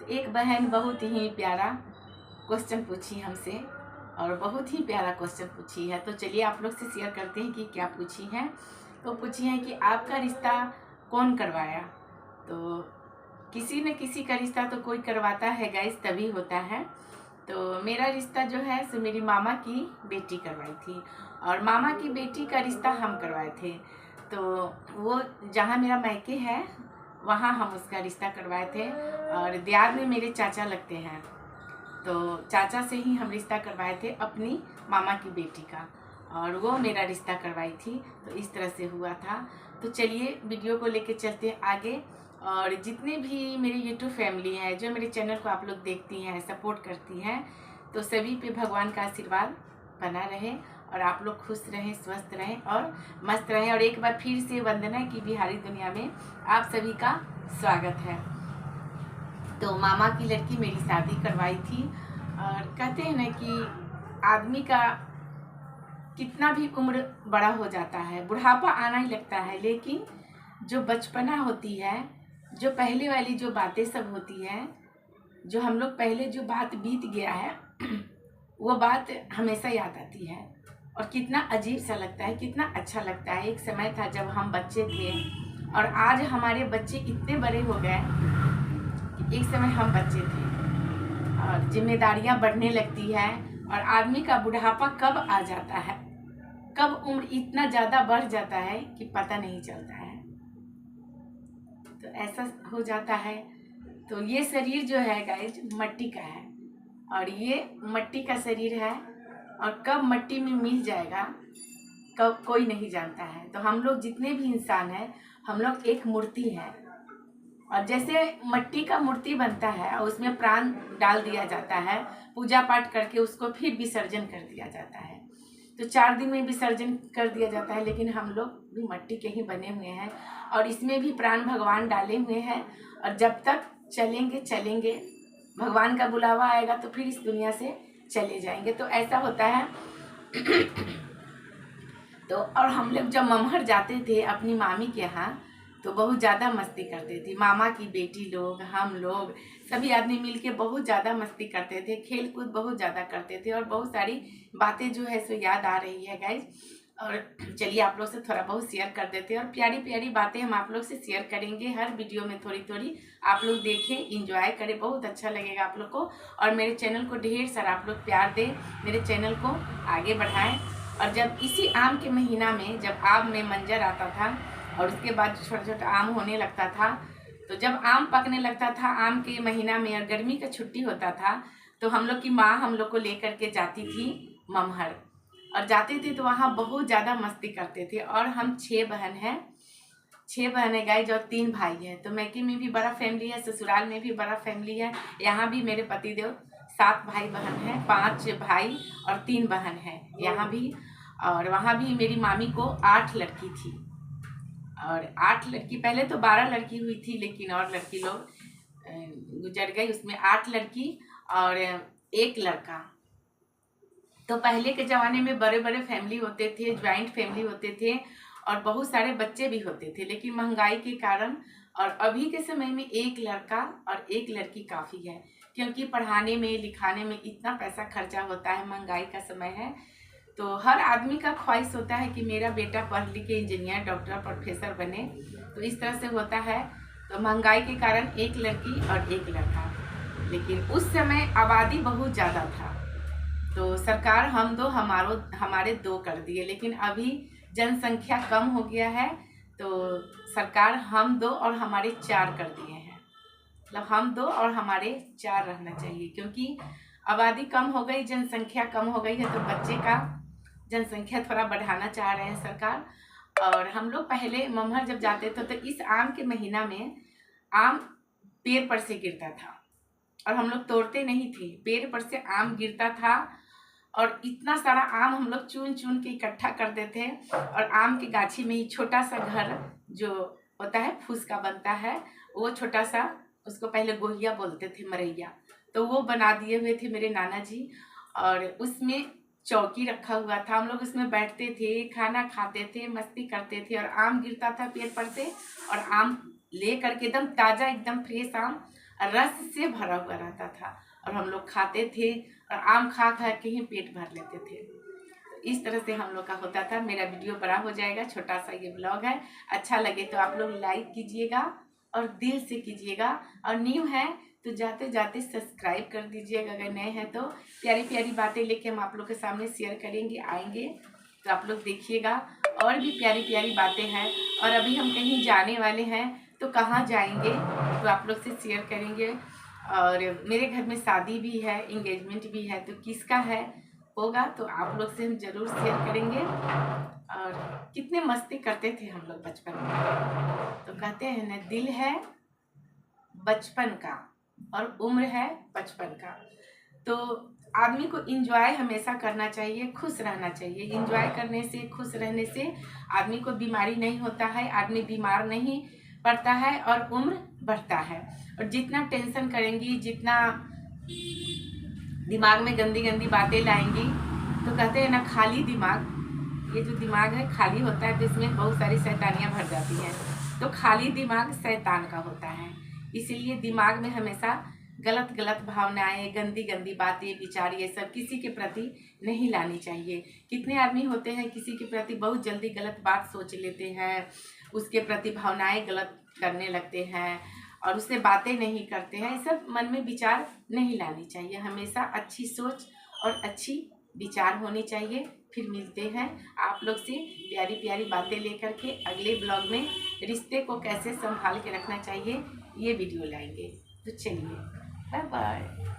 एक बहन बहुत ही प्यारा क्वेश्चन पूछी हमसे और बहुत ही प्यारा क्वेश्चन पूछी है। तो चलिए आप लोग से शेयर करते हैं कि क्या पूछी है। तो पूछी है कि आपका रिश्ता कौन करवाया। तो किसी न किसी का रिश्ता तो कोई करवाता है गाइस, तभी होता है। तो मेरा रिश्ता जो है सो मेरी मामा की बेटी करवाई थी और मामा की बेटी का रिश्ता हम करवाए थे। तो वो जहाँ मेरा मायके है वहाँ हम उसका रिश्ता करवाए थे और दियाद में मेरे चाचा लगते हैं, तो चाचा से ही हम रिश्ता करवाए थे अपनी मामा की बेटी का, और वो मेरा रिश्ता करवाई थी। तो इस तरह से हुआ था। तो चलिए वीडियो को लेके चलते हैं आगे। और जितने भी मेरी यूट्यूब फैमिली है जो मेरे चैनल को आप लोग देखती हैं, सपोर्ट करती हैं, तो सभी पे भगवान का आशीर्वाद बना रहे और आप लोग खुश रहें, स्वस्थ रहें और मस्त रहें। और एक बार फिर से वंदना की बिहारी दुनिया में आप सभी का स्वागत है। तो मामा की लड़की मेरी शादी करवाई थी। और कहते हैं ना कि आदमी का कितना भी उम्र बड़ा हो जाता है, बुढ़ापा आना ही लगता है, लेकिन जो बचपना होती है, जो पहले वाली जो बातें सब होती हैं, जो हम लोग पहले जो बात बीत गया है वो बात हमेशा याद आती है और कितना अजीब सा लगता है, कितना अच्छा लगता है। एक समय था जब हम बच्चे थे और आज हमारे बच्चे इतने बड़े हो गए कि एक समय हम बच्चे थे और जिम्मेदारियां बढ़ने लगती है और आदमी का बुढ़ापा कब आ जाता है, कब उम्र इतना ज़्यादा बढ़ जाता है कि पता नहीं चलता है। तो ऐसा हो जाता है। तो ये शरीर जो है गाइज मट्टी का है और ये मट्टी का शरीर है और कब मट्टी में मिल जाएगा कब कोई नहीं जानता है। तो हम लोग जितने भी इंसान हैं हम लोग एक मूर्ति है और जैसे मट्टी का मूर्ति बनता है और उसमें प्राण डाल दिया जाता है, पूजा पाठ करके उसको फिर विसर्जन कर दिया जाता है। तो 4 दिन में विसर्जन कर दिया जाता है, लेकिन हम लोग भी मट्टी के ही बने हुए हैं और इसमें भी प्राण भगवान डाले हुए हैं और जब तक चलेंगे भगवान का बुलावा आएगा तो फिर इस दुनिया से चले जाएंगे। तो ऐसा होता है। तो और हम लोग जब ममहर जाते थे अपनी मामी के यहाँ तो बहुत ज़्यादा मस्ती करते थे। मामा की बेटी लोग, हम लोग सभी आदमी मिलके बहुत ज़्यादा मस्ती करते थे, खेल कूद बहुत ज़्यादा करते थे और बहुत सारी बातें जो है सो याद आ रही है गाइज। और चलिए आप लोग से थोड़ा बहुत शेयर कर देते हैं और प्यारी प्यारी बातें हम आप लोग से शेयर करेंगे हर वीडियो में, थोड़ी थोड़ी आप लोग देखें, इंजॉय करें, बहुत अच्छा लगेगा आप लोग को। और मेरे चैनल को ढेर सारा आप लोग प्यार दें, मेरे चैनल को आगे बढ़ाएं। और जब इसी आम के महीना में जब आम में मंजर आता था और उसके बाद छोटा छोटा आम होने लगता था, तो जब आम पकने लगता था आम के महीना में और गर्मी का छुट्टी होता था, तो हम लोग की माँ हम लोग को लेकर के जाती थी ममहर और जाते थे तो वहाँ बहुत ज़्यादा मस्ती करते थे। और हम 6 बहन हैं, 6 बहन है गाइज और 3 भाई हैं। तो मैके में भी बड़ा फैमिली है, ससुराल में भी बड़ा फैमिली है। यहाँ भी मेरे पतिदेव 7 भाई बहन हैं, 5 भाई और 3 बहन हैं यहाँ भी। और वहाँ भी मेरी मामी को 8 लड़की थी और 8 लड़की, पहले तो 12 लड़की हुई थी लेकिन और लड़की लोग गुजर गई, उसमें 8 लड़की और 1 लड़का। तो पहले के ज़माने में बड़े बड़े फैमिली होते थे, ज्वाइंट फैमिली होते थे और बहुत सारे बच्चे भी होते थे, लेकिन महंगाई के कारण और अभी के समय में 1 लड़का और 1 लड़की काफ़ी है, क्योंकि पढ़ाने में लिखाने में इतना पैसा खर्चा होता है, महंगाई का समय है। तो हर आदमी का ख्वाहिश होता है कि मेरा बेटा पढ़ लिख के इंजीनियर, डॉक्टर, प्रोफेसर बने। तो इस तरह से होता है। तो महंगाई के कारण 1 लड़की और 1 लड़का, लेकिन उस समय आबादी बहुत ज़्यादा था तो सरकार हम दो हमारे 2 कर दिए, लेकिन अभी जनसंख्या कम हो गया है तो सरकार हम 2 और हमारे 4 कर दिए हैं। मतलब हम 2 और हमारे 4 रहना चाहिए, क्योंकि आबादी कम हो गई, जनसंख्या कम हो गई है, तो बच्चे का जनसंख्या थोड़ा बढ़ाना चाह रहे हैं सरकार। और हम लोग पहले ममहर जब जाते थे तो इस आम के महीना में आम पेड़ पर से गिरता था और हम लोग तोड़ते नहीं थे, पेड़ पर से आम गिरता था और इतना सारा आम हम लोग चुन चुन के इकट्ठा करते थे। और आम की गाछी में ही छोटा सा घर जो होता है फूस का बनता है, वो छोटा सा, उसको पहले गोहिया बोलते थे, मरैया, तो वो बना दिए हुए थे मेरे नाना जी। और उसमें चौकी रखा हुआ था, हम लोग उसमें बैठते थे, खाना खाते थे, मस्ती करते थे और आम गिरता था पेड़ पर से और आम ले करके एकदम ताज़ा, एकदम फ्रेश आम रस से भरा हुआ रहता था और हम लोग खाते थे और आम खा खा के ही पेट भर लेते थे। इस तरह से हम लोग का होता था। मेरा वीडियो बड़ा हो जाएगा, छोटा सा ये ब्लॉग है। अच्छा लगे तो आप लोग लाइक कीजिएगा और दिल से कीजिएगा, और न्यू है तो जाते जाते सब्सक्राइब कर दीजिएगा। अगर नए हैं तो प्यारी प्यारी बातें लेके हम आप लोग के सामने शेयर करेंगे, आएंगे तो आप लोग देखिएगा। और भी प्यारी प्यारी बातें हैं। और अभी हम कहीं जाने वाले हैं तो कहाँ जाएंगे तो आप लोग से शेयर करेंगे। और मेरे घर में शादी भी है, इंगेजमेंट भी है, तो किसका है होगा तो आप लोग से हम जरूर शेयर करेंगे। और कितने मस्ती करते थे हम लोग बचपन में। तो कहते हैं ना, दिल है बचपन का और उम्र है 55 का। तो आदमी को इंजॉय हमेशा करना चाहिए, खुश रहना चाहिए। इंजॉय करने से, खुश रहने से आदमी को बीमारी नहीं होता है, आदमी बीमार नहीं पड़ता है और उम्र बढ़ता है। और जितना टेंशन करेंगी, जितना दिमाग में गंदी गंदी बातें लाएंगी, तो कहते हैं ना, खाली दिमाग, ये जो दिमाग है खाली होता है तो इसमें बहुत सारी शैतानियाँ भर जाती हैं। तो खाली दिमाग शैतान का होता है। इसीलिए दिमाग में हमेशा गलत गलत भावनाएं, गंदी गंदी बातें, विचार, ये सब किसी के प्रति नहीं लानी चाहिए। कितने आदमी होते हैं किसी के प्रति बहुत जल्दी गलत बात सोच लेते हैं, उसके प्रति भावनाएं गलत करने लगते हैं और उससे बातें नहीं करते हैं। ये सब मन में विचार नहीं लानी चाहिए। हमेशा अच्छी सोच और अच्छी विचार होनी चाहिए। फिर मिलते हैं आप लोग से प्यारी प्यारी बातें लेकर के अगले ब्लॉग में। रिश्ते को कैसे संभाल के रखना चाहिए ये वीडियो लाएंगे। तो चलिए, बाय बाय।